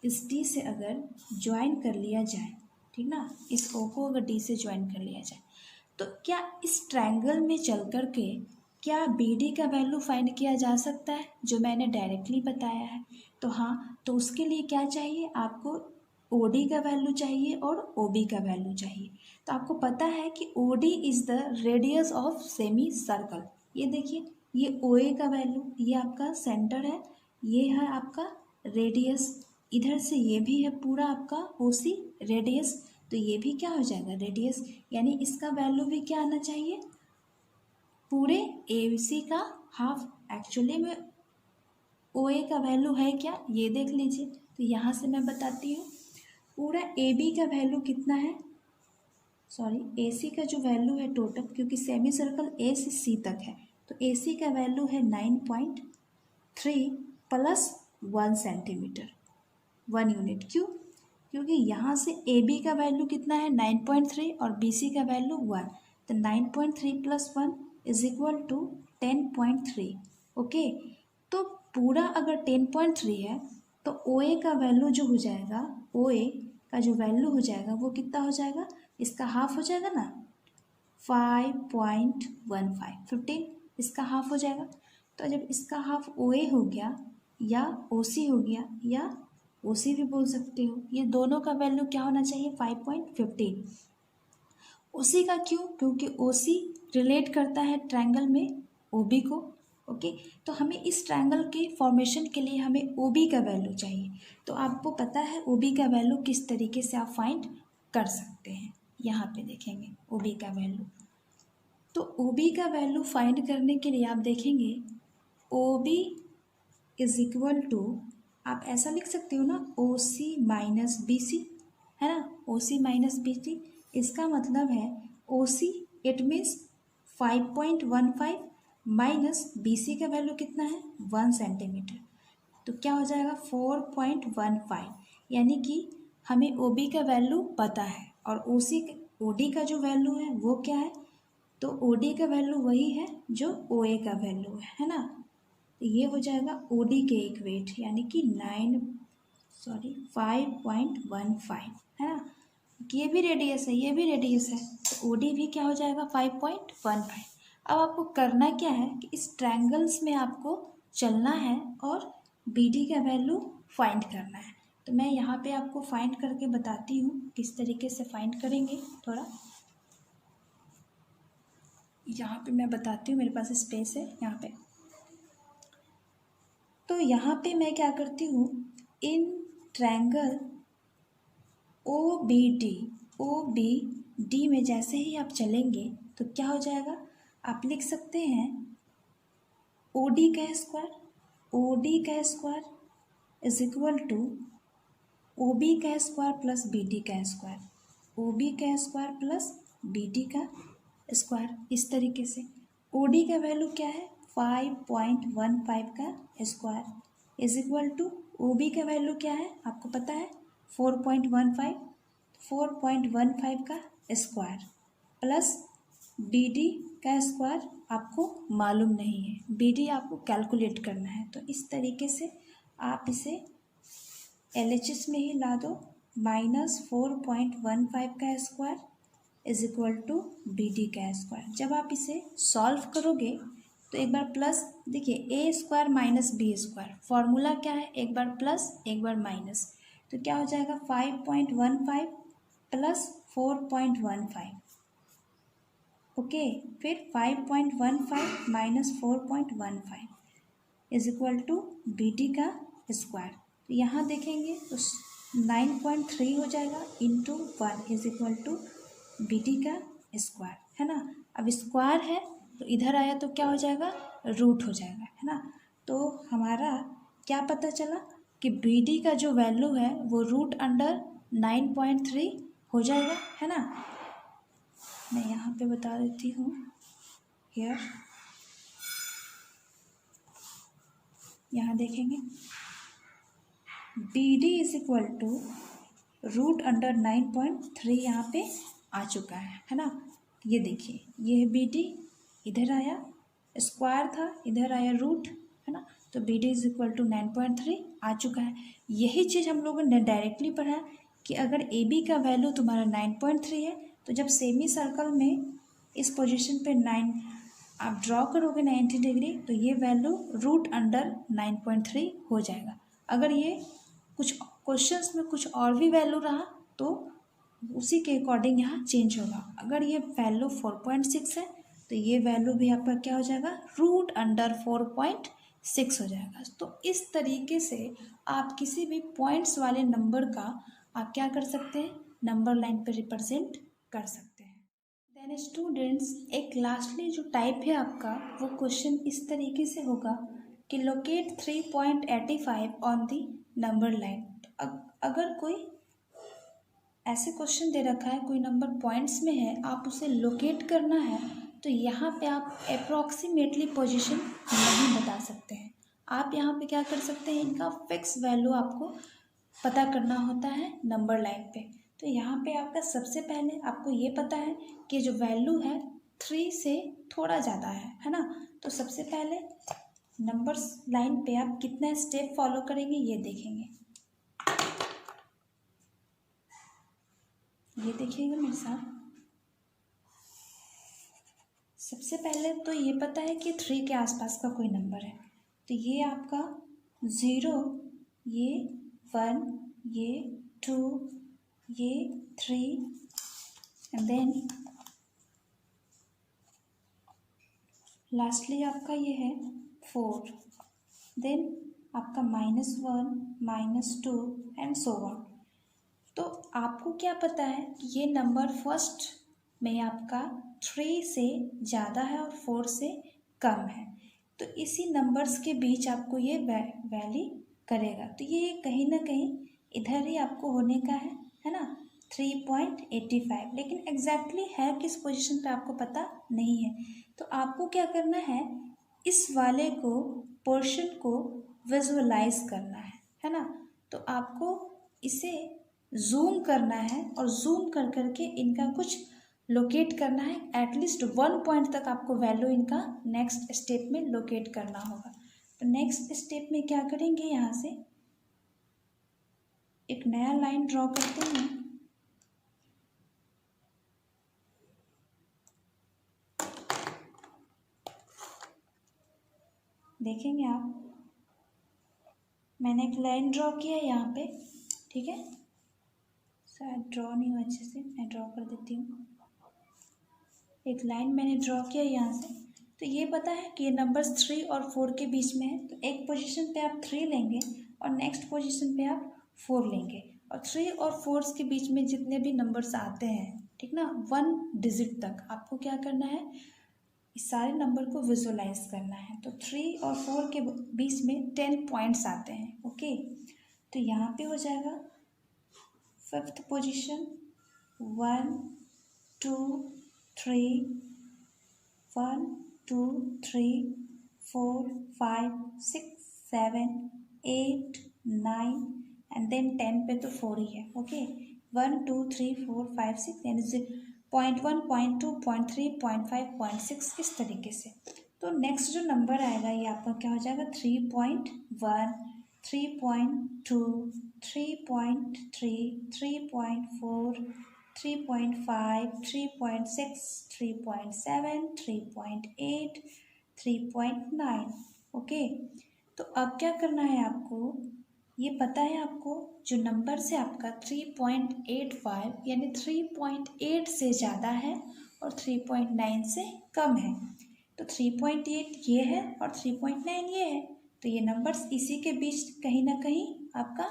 इस D से अगर ज्वाइन कर लिया जाए, ठीक ना, इस O को अगर D से ज्वाइन कर लिया जाए, तो क्या इस ट्रायंगल में चल कर के क्या BD का वैल्यू फाइंड किया जा सकता है, जो मैंने डायरेक्टली बताया है। तो हाँ, तो उसके लिए क्या चाहिए आपको, OD का वैल्यू चाहिए और OB का वैल्यू चाहिए। तो आपको पता है कि OD is the radius of semi circle. ये देखिए, ये OA का वैल्यू, ये आपका सेंटर है, ये है आपका रेडियस, इधर से ये भी है पूरा आपका OC रेडियस, तो ये भी क्या हो जाएगा रेडियस, यानी इसका वैल्यू भी क्या आना चाहिए, पूरे AC का हाफ। एक्चुअली में OA का वैल्यू है क्या, ये देख लीजिए। तो यहाँ से मैं बताती हूँ, पूरा AB का वैल्यू कितना है, सॉरी AC का जो वैल्यू है टोटल, क्योंकि सेमी सर्कल A से C तक है, तो AC का वैल्यू है 9.3 प्लस 1 सेंटीमीटर 1 यूनिट। क्यों, क्योंकि यहाँ से AB का वैल्यू कितना है 9.3 और BC का वैल्यू 1, तो 9.3 plus 1 is equal to 10.3। Okay, तो पूरा अगर 10.3 है तो OA का वैल्यू जो हो जाएगा, OA का जो वैल्यू हो जाएगा वो कितना हो जाएगा, इसका हाफ हो जाएगा ना, 5.15, 15 इसका हाफ हो जाएगा। तो जब इसका हाफ OA हो गया या OC हो गया या OC भी बोल सकते हो, ये दोनों का वैल्यू क्या होना चाहिए 5.15। OC का क्यों, क्योंकि OC रिलेट करता है ट्रायंगल में OB को। ओके, तो हमें इस ट्रायंगल के फॉर्मेशन के लिए हमें OB का वैल्यू चाहिए। तो आपको पता है OB का वैल्यू किस तरीके से आप फाइंड कर सकते हैं, यहाँ पे देखेंगे OB का वैल्यू। तो OB का वैल्यू फाइंड करने के लिए आप देखेंगे OB इज इक्वल टू, आप ऐसा लिख सकते हो ना, OC माइनस BC, है ना, OC माइनस BC। इसका मतलब है OC it means 5.15 minus BC का वैल्यू कितना है 1 सेंटीमीटर, तो क्या हो जाएगा 4.15, यानी कि हमें OB का वैल्यू पता है और OD का जो वैल्यू है वो क्या है, तो OD का वैल्यू वही है जो OA का वैल्यू है ना। तो ये हो जाएगा OD के इक्वेट, यानी कि 5.15 है ना, ये भी रेडियस है, ये भी रेडियस है, तो ओ डी भी क्या हो जाएगा 5.15। अब आपको करना क्या है कि इस ट्रायंगल्स में आपको चलना है और बी डी का वैल्यू फाइंड करना है। तो मैं यहाँ पे आपको फाइंड करके बताती हूँ किस तरीके से फाइंड करेंगे। थोड़ा यहाँ पे मैं बताती हूँ, मेरे पास स्पेस है यहाँ पे। तो यहाँ पे मैं क्या करती हूँ, in triangle O B D में जैसे ही आप चलेंगे तो क्या हो जाएगा, आप लिख सकते हैं ओ डी का square is equal to O B का स्क्वायर प्लस बी डी का स्क्वायर, ओ बी का स्क्वायर प्लस बी डी का स्क्वायर। इस तरीके से ओ डी का वैल्यू क्या है 5.15 का square is equal to O B का वैल्यू क्या है आपको पता है 4.15 का स्क्वायर प्लस बी डी का स्क्वायर आपको मालूम नहीं है, बी डी आपको कैलकुलेट करना है। तो इस तरीके से आप इसे LHS में ही ला दो, -4.15 का square is equal to B D का स्क्वायर। जब आप इसे सॉल्व करोगे तो एक बार प्लस, देखिए a square minus b square, formula क्या है, एक बार प्लस एक बार माइनस, तो क्या हो जाएगा 5.15 प्लस 4.15, ओके। फिर 5.15 minus 4.15 is equal to B D का स्क्वायर। तो यहाँ देखेंगे तो 9.3 हो जाएगा into 1 is equal to B D का स्क्वायर, है ना। अब स्क्वायर है तो इधर आया तो क्या हो जाएगा, रूट हो जाएगा, है ना। तो हमारा क्या पता चला कि बी डी का जो वैल्यू है वो रूट अंडर 9.3 हो जाएगा, है ना। मैं यहाँ पे बता देती हूँ, हियर यहाँ देखेंगे B D is equal to root under 9.3 यहाँ पे आ चुका है ना। ये देखिए ये है बी डी, इधर आया स्क्वायर था, इधर आया रूट, है ना। तो B D is equal to 9.3 आ चुका है। यही चीज़ हम लोगों ने डायरेक्टली पढ़ा कि अगर ए बी का वैल्यू तुम्हारा 9.3 है तो जब सेमी सर्कल में इस पोजीशन पे 9 आप ड्रॉ करोगे 90 डिग्री तो ये वैल्यू रूट अंडर 9.3 हो जाएगा। अगर ये कुछ क्वेश्चंस में कुछ और भी वैल्यू रहा तो उसी के अकॉर्डिंग यहाँ चेंज होगा। अगर ये वैल्यू 4.6 है तो ये वैल्यू भी आपका क्या हो जाएगा, रूट अंडर 4.6 हो जाएगा। तो इस तरीके से आप किसी भी पॉइंट्स वाले नंबर का आप क्या कर सकते हैं, नंबर लाइन पर रिप्रेजेंट कर सकते हैं। देन स्टूडेंट्स एक लास्टली जो टाइप है आपका वो क्वेश्चन इस तरीके से होगा कि locate 3.85 on the number line. अगर कोई ऐसे क्वेश्चन दे रखा है, कोई नंबर पॉइंट्स में है, आप उसे लोकेट करना है तो यहाँ पे आप अप्रॉक्सीमेटली पोजीशन नहीं बता सकते हैं। आप यहाँ पे क्या कर सकते हैं, इनका फिक्स वैल्यू आपको पता करना होता है नंबर लाइन पे। तो यहाँ पे आपका सबसे पहले आपको ये पता है कि जो वैल्यू है 3 से थोड़ा ज़्यादा है ना। तो सबसे पहले नंबर्स लाइन पे आप कितना स्टेप फॉलो करेंगे ये देखेंगे। ये देखिएगा मेरे साथ, सबसे पहले तो ये पता है कि 3 के आसपास का कोई नंबर है, तो ये आपका 0, ये 1, ये 2, ये 3 एंड देन लास्टली आपका ये है 4, देन आपका -1, -2 एंड सो ऑन। तो आपको क्या पता है कि ये नंबर फर्स्ट में आपका 3 से ज़्यादा है और 4 से कम है, तो इसी नंबर्स के बीच आपको ये वैली करेगा। तो ये कहीं ना कहीं इधर ही आपको होने का है ना 3.85, लेकिन एग्जैक्टली है किस पोजीशन पे आपको पता नहीं है। तो आपको क्या करना है, इस वाले को पोर्शन को विजुअलाइज करना है ना। तो आपको इसे जूम करना है और जूम कर करके इनका कुछ लोकेट करना है, एटलीस्ट 1 पॉइंट तक आपको वैल्यू इनका नेक्स्ट स्टेप में लोकेट करना होगा। तो नेक्स्ट स्टेप में क्या करेंगे, यहाँ से एक नया लाइन ड्रॉ करते हैं देखेंगे आप, मैंने एक लाइन ड्रॉ किया है यहाँ पे, ठीक है, शायद ड्रॉ नहीं हुआ अच्छे से, मैं ड्रॉ कर देती हूँ। एक लाइन मैंने ड्रॉ किया यहाँ से, तो ये पता है कि ये नंबर्स 3 और 4 के बीच में है, तो एक पोजीशन पे आप 3 लेंगे और नेक्स्ट पोजीशन पे आप 4 लेंगे, और 3 और 4 के बीच में जितने भी नंबर्स आते हैं, ठीक ना, 1 डिजिट तक आपको क्या करना है, इस सारे नंबर को विजुअलाइज करना है। तो 3 और 4 के बीच में 10 पॉइंट्स आते हैं, ओके। तो यहाँ पे हो जाएगा 5th पोजीशन 1 2 3 1 2 3 4 5 6 7 8 9 एंड देन 10 पे तो 4 ही है, ओके। 1 2 3 4 5 6 यानी 0.1 0.2 0.3 0.5 0.6 इस तरीके से। तो नेक्स्ट जो नंबर आएगा ये आपका क्या हो जाएगा, 3.1 3.2 3.3 3.4 3.5 3.6 3.7 3.8 3.9, ओके। तो अब क्या करना है आपको, ये पता है आपको जो नंबर से आपका 3.85 यानी 3.8 से ज़्यादा है और 3.9 से कम है, तो 3.8 ये है और 3.9 ये है, तो ये नंबर्स इसी के बीच कहीं ना कहीं आपका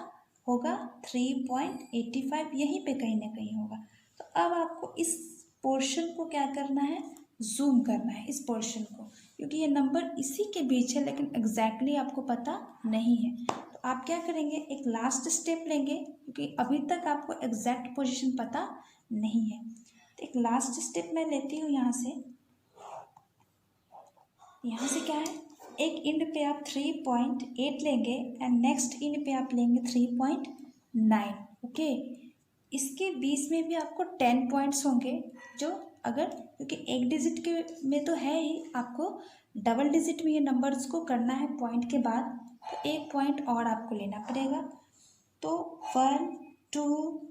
होगा, 3.85 यहीं पे कहीं ना कहीं होगा। तो अब आपको इस पोर्शन को क्या करना है, जूम करना है इस पोर्शन को, क्योंकि ये नंबर इसी के बीच है लेकिन एग्जैक्टली आपको पता नहीं है। तो आप क्या करेंगे, एक लास्ट स्टेप लेंगे, क्योंकि अभी तक आपको एग्जैक्ट पोजीशन पता नहीं है। तो एक लास्ट स्टेप मैं लेती हूँ यहाँ से क्या है, एक इंड पे आप 3.8 लेंगे एंड नेक्स्ट इंड पे आप लेंगे 3.9, ओके। इसके बीच में भी आपको 10 पॉइंट्स होंगे, जो अगर क्योंकि एक डिजिट के में तो है ही, आपको डबल डिजिट में ये नंबर्स को करना है पॉइंट के बाद, तो एक पॉइंट और आपको लेना पड़ेगा। तो 1 2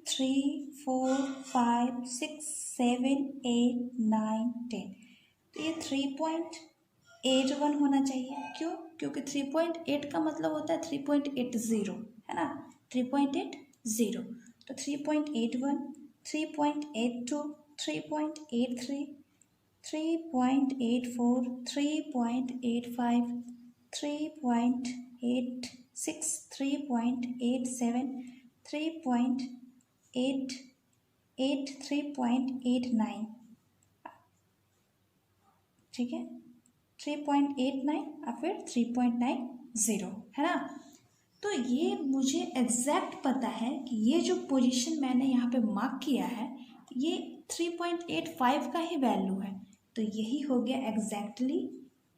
3 4 5 6 7 8 9 10, तो ये 3.81 होना चाहिए। क्यों, क्योंकि 3.8 का मतलब होता है 3.80, है ना, 3.80, तो 3.81 3.82 3.83 3.84 3.85 3.86 3.87 3.88 3.89, ठीक है, 3.89 और फिर 3.90, है ना। तो ये मुझे एग्जैक्ट पता है कि ये जो पोजीशन मैंने यहाँ पे मार्क किया है ये 3.85 का ही वैल्यू है, तो यही हो गया एग्जैक्टली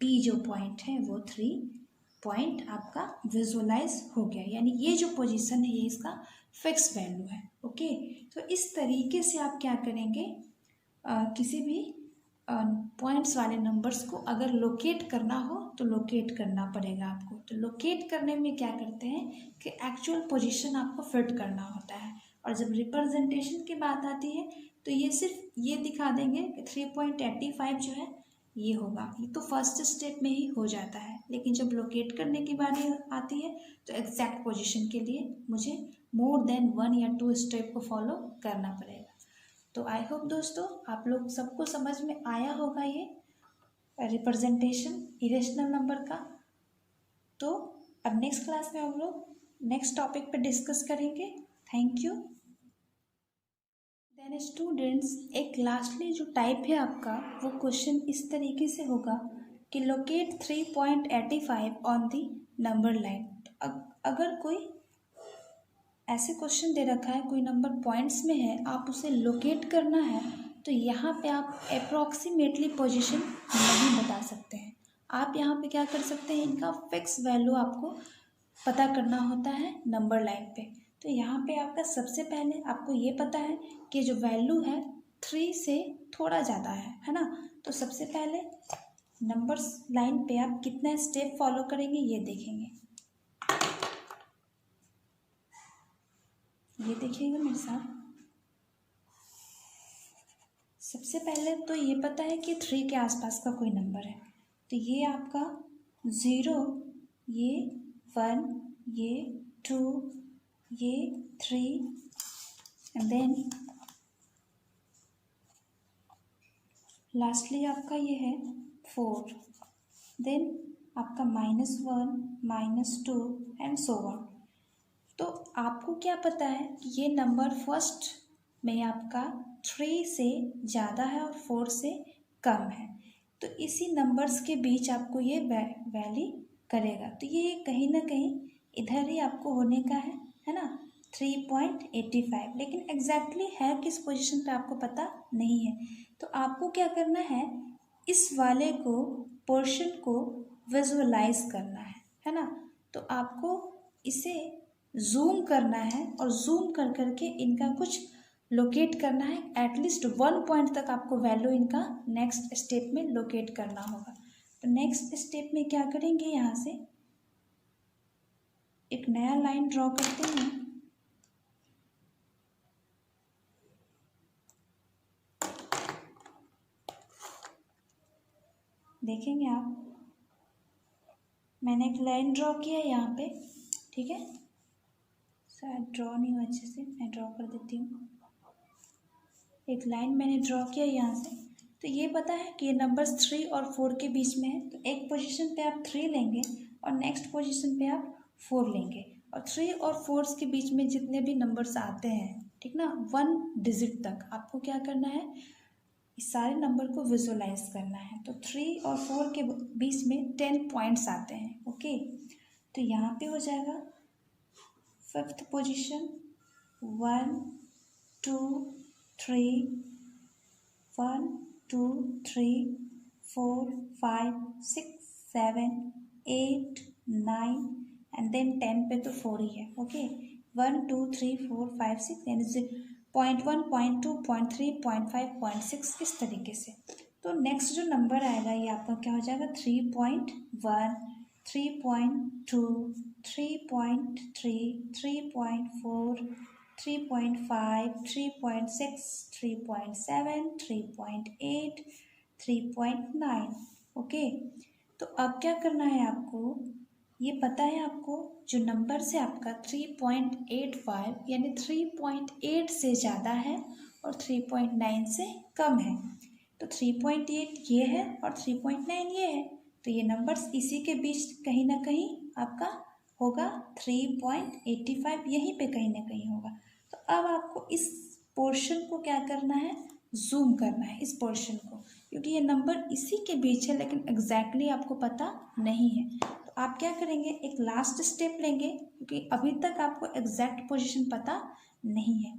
पी जो पॉइंट है वो 3 पॉइंट आपका विजुअलाइज हो गया, यानी ये जो पोजीशन है ये इसका फिक्स वैल्यू है, ओके। तो इस तरीके से आप क्या करेंगे, किसी भी पॉइंट्स वाले नंबर्स को अगर लोकेट करना हो तो लोकेट करना पड़ेगा आपको। तो लोकेट करने में क्या करते हैं कि एक्चुअल पोजीशन आपको फिट करना होता है, और जब रिप्रेजेंटेशन की बात आती है तो ये सिर्फ ये दिखा देंगे कि 3.85 जो है ये होगा, ये तो फर्स्ट स्टेप में ही हो जाता है, लेकिन जब लोकेट करने की बारी आती है तो एग्जैक्ट पोजीशन के लिए मुझे मोर देन 1 या 2 स्टेप को फॉलो करना पड़ेगा। तो आई होप दोस्तों आप लोग सबको समझ में आया होगा ये रिप्रेजेंटेशन इरेशनल नंबर का। तो अब नेक्स्ट क्लास में हम लोग नेक्स्ट टॉपिक पे डिस्कस करेंगे। Thank you. देन स्टूडेंट्स, एक लास्टली जो टाइप है आपका वो क्वेश्चन इस तरीके से होगा कि locate 3.85 on the number line. अगर कोई ऐसे क्वेश्चन दे रखा है, कोई नंबर पॉइंट्स में है, आप उसे लोकेट करना है, तो यहाँ पे आप अप्रॉक्सीमेटली पोजीशन नहीं बता सकते हैं। आप यहाँ पे क्या कर सकते हैं, इनका फिक्स वैल्यू आपको पता करना होता है नंबर लाइन पे। तो यहाँ पे आपका सबसे पहले आपको ये पता है कि जो वैल्यू है 3 से थोड़ा ज़्यादा है ना। तो सबसे पहले नंबर्स लाइन पे आप कितना स्टेप फॉलो करेंगे ये देखेंगे। ये देखिएगा मेरे साथ। सबसे पहले तो ये पता है कि 3 के आसपास का कोई नंबर है, तो ये आपका 0, ये 1, ये 2, ये 3 एंड देन लास्टली आपका ये है 4, देन आपका -1, -2 एंड सो ऑन। तो आपको क्या पता है कि ये नंबर फर्स्ट में आपका 3 से ज़्यादा है और 4 से कम है, तो इसी नंबर्स के बीच आपको ये वैली करेगा। तो ये कहीं ना कहीं इधर ही आपको होने का है ना, 3.85, लेकिन एग्जैक्टली है किस पोजीशन पे आपको पता नहीं है। तो आपको क्या करना है, इस वाले को पोर्शन को विजुअलाइज करना है ना। तो आपको इसे जूम करना है और जूम कर करके इनका कुछ लोकेट करना है, एटलीस्ट 1 पॉइंट तक आपको वैल्यू इनका नेक्स्ट स्टेप में लोकेट करना होगा। तो नेक्स्ट स्टेप में क्या करेंगे, यहाँ से एक नया लाइन ड्रॉ करते हैं। देखेंगे आप, मैंने एक लाइन ड्रॉ किया यहाँ पे, ठीक है, शायद ड्रॉ नहीं हुआ अच्छे से, मैं ड्रॉ कर देती हूँ। एक लाइन मैंने ड्रॉ किया यहाँ से। तो ये पता है कि ये नंबर्स 3 और 4 के बीच में है, तो एक पोजीशन पे आप 3 लेंगे और नेक्स्ट पोजीशन पे आप 4 लेंगे, और 3 और 4 के बीच में जितने भी नंबर्स आते हैं, ठीक ना, 1 डिजिट तक आपको क्या करना है, इस सारे नंबर को विजुअलाइज करना है। तो 3 और 4 के बीच में 10 पॉइंट्स आते हैं, ओके। तो यहाँ पे हो जाएगा 5th पोजीशन 1 2 3 1 2 3 4 5 6 7 8 9 एंड देन 10 पे तो 4 ही है, ओके। 1 2 3 4 5 6 यानी 0.1 0.2 0.3 0.5 0.6 इस तरीके से। तो नेक्स्ट जो नंबर आएगा ये आपका क्या हो जाएगा, 3.1 3.2 3.3 3.4 3.5 3.6 3.7 3.8 3.9, ओके। तो अब क्या करना है आपको, ये पता है आपको जो नंबर से आपका 3.85 यानी 3.8 से ज़्यादा है और 3.9 से कम है। तो 3.8 ये है और 3.9 ये है, तो ये नंबर्स इसी के बीच कहीं ना कहीं आपका होगा, 3.85 यहीं पे कहीं ना कहीं होगा। तो अब आपको इस पोर्शन को क्या करना है, जूम करना है इस पोर्शन को, क्योंकि ये नंबर इसी के बीच है लेकिन एग्जैक्टली आपको पता नहीं है। तो आप क्या करेंगे, एक लास्ट स्टेप लेंगे, क्योंकि अभी तक आपको एग्जैक्ट पोजीशन पता नहीं है।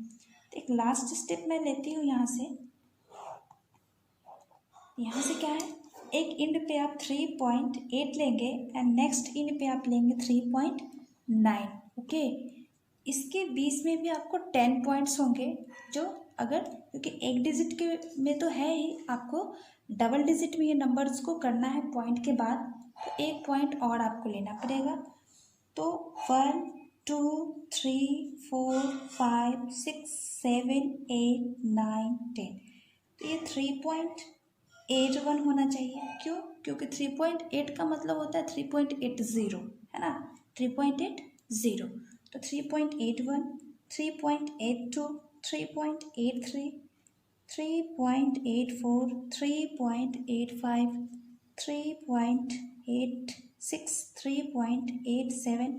तो एक लास्ट स्टेप मैं लेती हूँ यहाँ से क्या है, एक इंड पे आप 3.8 लेंगे एंड नेक्स्ट इंड पे आप लेंगे 3.9, ओके। इसके बीच में भी आपको 10 पॉइंट्स होंगे, जो अगर क्योंकि एक डिजिट के में तो है ही, आपको डबल डिजिट में ये नंबर्स को करना है पॉइंट के बाद, तो एक पॉइंट और आपको लेना पड़ेगा। तो 1 2 3 4 5 6 7 8 9 10, तो ये 3.81 होना चाहिए। क्यों, क्योंकि 3.8 का मतलब होता है 3.80, है ना, 3.80। तो 3.81 3.82 3.83 3.84 3.85 3.86 3.87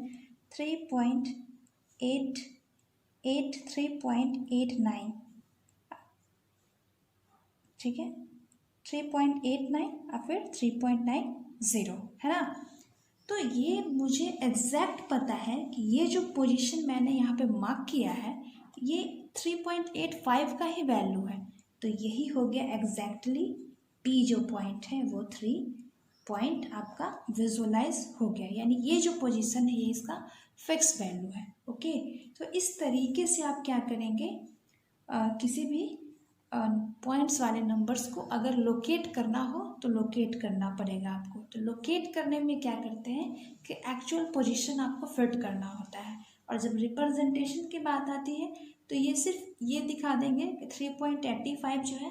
3.88 3.89, ठीक है, 3.89 और फिर 3.90, है ना। तो ये मुझे एग्जैक्ट पता है कि ये जो पोजीशन मैंने यहाँ पे मार्क किया है ये 3.85 का ही वैल्यू है, तो यही हो गया एग्जैक्टली पी जो पॉइंट है वो 3 पॉइंट आपका विजुअलाइज हो गया, यानी ये जो पोजीशन है ये इसका फिक्स वैल्यू है, ओके। तो इस तरीके से आप क्या करेंगे, किसी भी पॉइंट्स वाले नंबर्स को अगर लोकेट करना हो तो लोकेट करना पड़ेगा आपको। तो लोकेट करने में क्या करते हैं कि एक्चुअल पोजीशन आपको फिट करना होता है, और जब रिप्रेजेंटेशन की बात आती है तो ये सिर्फ ये दिखा देंगे कि 3.85 जो है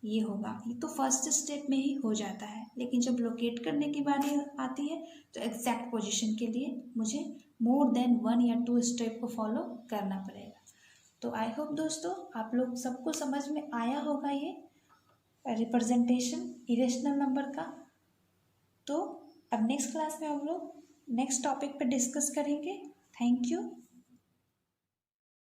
ये होगा, ये तो फर्स्ट स्टेप में ही हो जाता है, लेकिन जब लोकेट करने की बारी आती है तो एग्जैक्ट पोजीशन के लिए मुझे मोर देन 1 या 2 स्टेप को फॉलो करना पड़ेगा। तो आई होप दोस्तों आप लोग सबको समझ में आया होगा ये रिप्रेजेंटेशन इरेशनल नंबर का। तो अब नेक्स्ट क्लास में हम लोग नेक्स्ट टॉपिक पे डिस्कस करेंगे। Thank you.